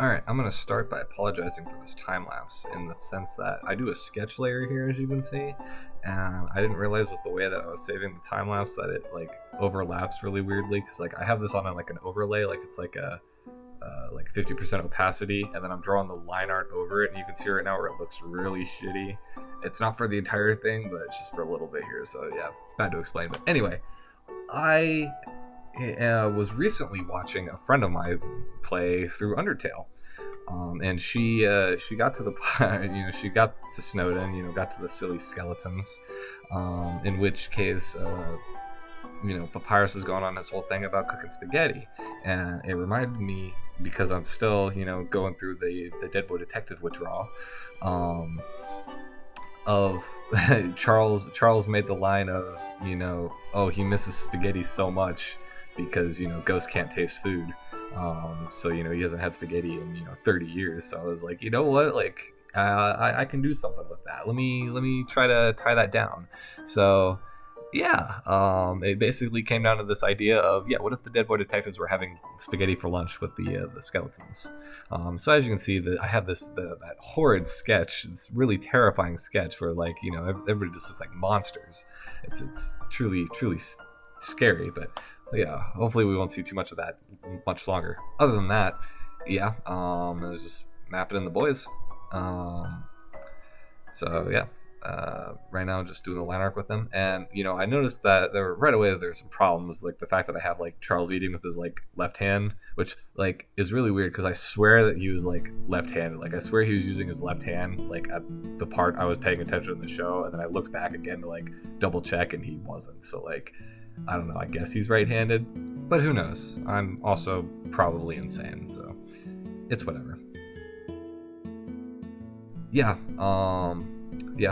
Alright, I'm going to start by apologizing for this time lapse in the sense that I do a sketch layer here, as you can see, and I didn't realize with the way that I was saving the time lapse that it overlaps really weirdly, because I have this on an overlay, it's like 50% opacity, and then I'm drawing the line art over it, and you can see right now where it looks really shitty. It's not for the entire thing, but it's just for a little bit here, so yeah, bad to explain. But anyway, I was recently watching a friend of mine play through Undertale, and she got to the she got to Snowden, got to the silly skeletons, in which case Papyrus was going on this whole thing about cooking spaghetti, and it reminded me, because I'm still going through the Dead Boy Detective withdrawal, of Charles made the line of oh, he misses spaghetti so much because Ghost can't taste food, so he hasn't had spaghetti in 30 years. So I was like, you know what, I can do something with that. Let me try to tie that down. So yeah, it basically came down to this idea of, what if the Dead Boy Detectives were having spaghetti for lunch with the skeletons? So as you can see, I have that horrid sketch, this really terrifying sketch where everybody just looks like monsters. It's truly scary, but yeah, hopefully we won't see too much of that much longer. Other than that, I was just mapping in the boys. So yeah. Right now just doing the line arc with them, and I noticed that right away there's some problems, like the fact that I have Charles eating with his left hand, which is really weird because I swear that he was left-handed. I swear he was using his left hand at the part I was paying attention in the show, and then I looked back again to double check, and he wasn't. So I don't know, I guess he's right-handed, but who knows. I'm also probably insane, so it's whatever.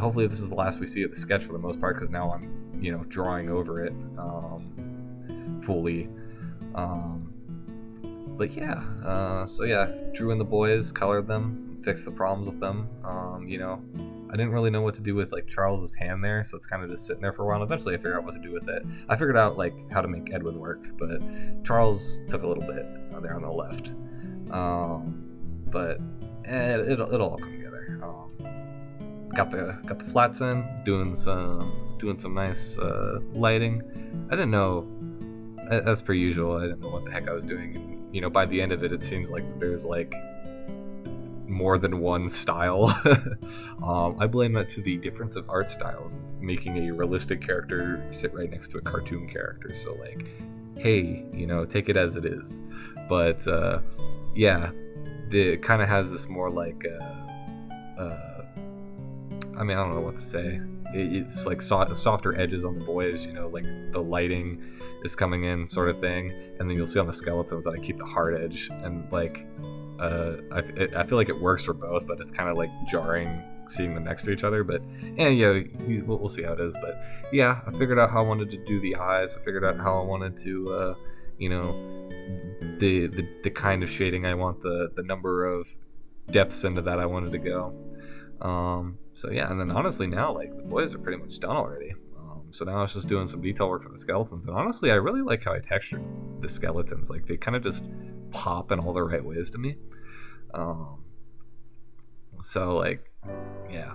Hopefully this is the last we see of the sketch for the most part, because now I'm, drawing over it fully. Drew in the boys, colored them, fixed the problems with them. I didn't really know what to do with Charles's hand there, so it's kind of just sitting there for a while. Eventually I figured out what to do with it. I figured out how to make Edwin work, but Charles took a little bit there on the left. It'll all come together. Got the flats in, doing some nice lighting. I didn't know, as per usual, I didn't know what the heck I was doing, and by the end of it, it seems like there's more than one style. I blame that to the difference of art styles of making a realistic character sit right next to a cartoon character. So hey, take it as it is. But it kind of has this more I don't know what to say. It's softer edges on the boys, the lighting is coming in, sort of thing. And then you'll see on the skeletons that I keep the hard edge, and I feel like it works for both, but it's kind of jarring seeing them next to each other. But we'll see how it is. But yeah, I figured out how I wanted to do the eyes. I figured out how I wanted to, the kind of shading I want, the number of depths into that I wanted to go. And then honestly now the boys are pretty much done already. So now I was just doing some detail work for the skeletons, and honestly I really like how I textured the skeletons. They kind of just pop in all the right ways to me. A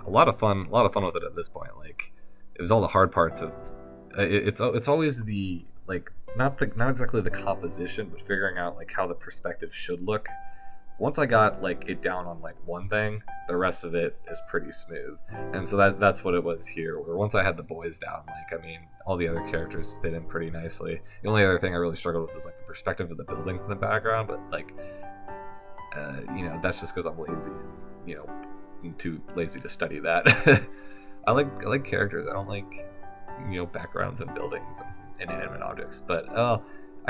lot of fun with it at this point. It was all the hard parts of it's always the not exactly the composition, but figuring out how the perspective should look. Once I got it down on one thing, the rest of it is pretty smooth. And so that's what it was here, where once I had the boys down, all the other characters fit in pretty nicely. The only other thing I really struggled with is the perspective of the buildings in the background, but that's just because I'm lazy and too lazy to study that. I like characters. I don't like backgrounds and buildings and inanimate objects, but I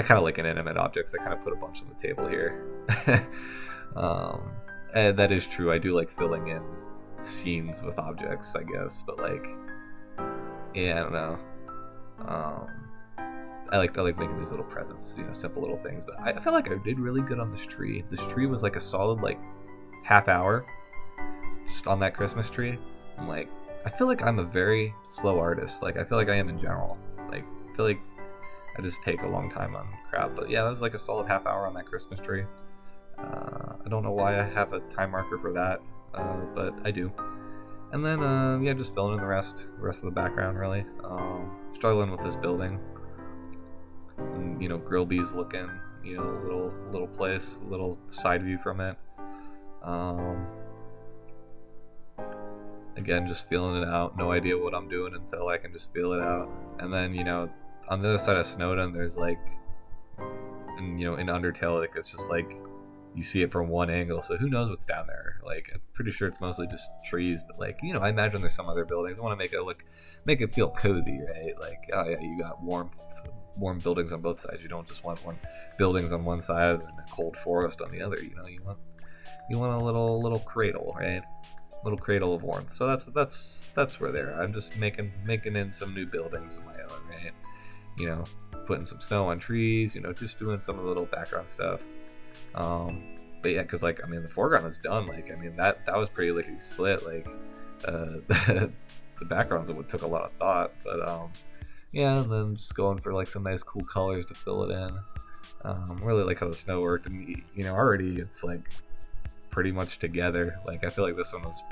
kind of like inanimate objects. I kind of put a bunch on the table here. And that is true. I do like filling in scenes with objects, I guess. But I don't know. I like making these little presents, simple little things. But I feel like I did really good on this tree. If this tree was a solid half hour just on that Christmas tree, I feel like I'm a very slow artist. I feel like I am in general. I feel like I just take a long time on crap. But yeah, that was a solid half hour on that Christmas tree. I don't know why I have a time marker for that, but I do. And then, yeah, just filling in the rest of the background, really. Struggling with this building. And, Grillby's looking, little place, little side view from it. Again, just feeling it out. No idea what I'm doing until I can just feel it out. And then, on the other side of Snowdon, there's like, in Undertale, like it's just like you see it from one angle, so who knows what's down there. Like, I'm pretty sure it's mostly just trees, but like, I imagine there's some other buildings. I want to make it feel cozy, right? Like, oh yeah, you got warm buildings on both sides. You don't just want buildings on one side and a cold forest on the other. You want a little cradle, right? Little cradle of warmth. So that's where they're. I'm just making in some new buildings of my own, right? Putting some snow on trees. Just doing some of the little background stuff. But yeah, because the foreground is done. That was pretty lickety split. The backgrounds of what took a lot of thought. But yeah, and then just going for some nice cool colors to fill it in. Really like how the snow worked, and already it's pretty much together. I feel like this one was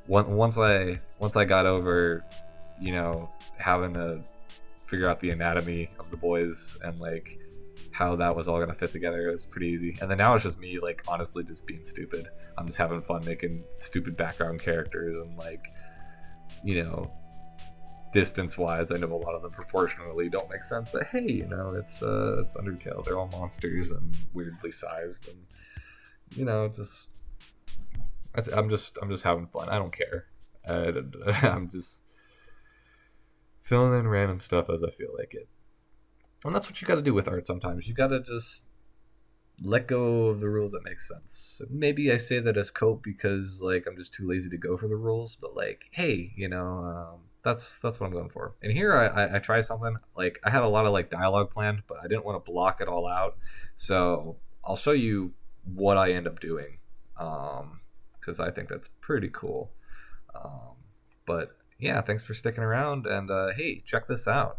once I got over, having to figure out the anatomy of the boys and how that was all gonna fit together. It was pretty easy. And then now it's just me honestly just being stupid. I'm just having fun making stupid background characters, and distance wise I know a lot of them proportionally don't make sense, but hey, it's Undertale. They're all monsters and weirdly sized, and I'm just having fun. I don't care. I'm just filling in random stuff as I feel like it. And that's what you got to do with art sometimes. You got to just let go of the rules that make sense. Maybe I say that as cope because I'm just too lazy to go for the rules, but hey, that's what I'm going for. And here I try something. I had a lot of dialogue planned, but I didn't want to block it all out. So I'll show you what I end up doing, because I think that's pretty cool. But yeah, thanks for sticking around, and hey, check this out.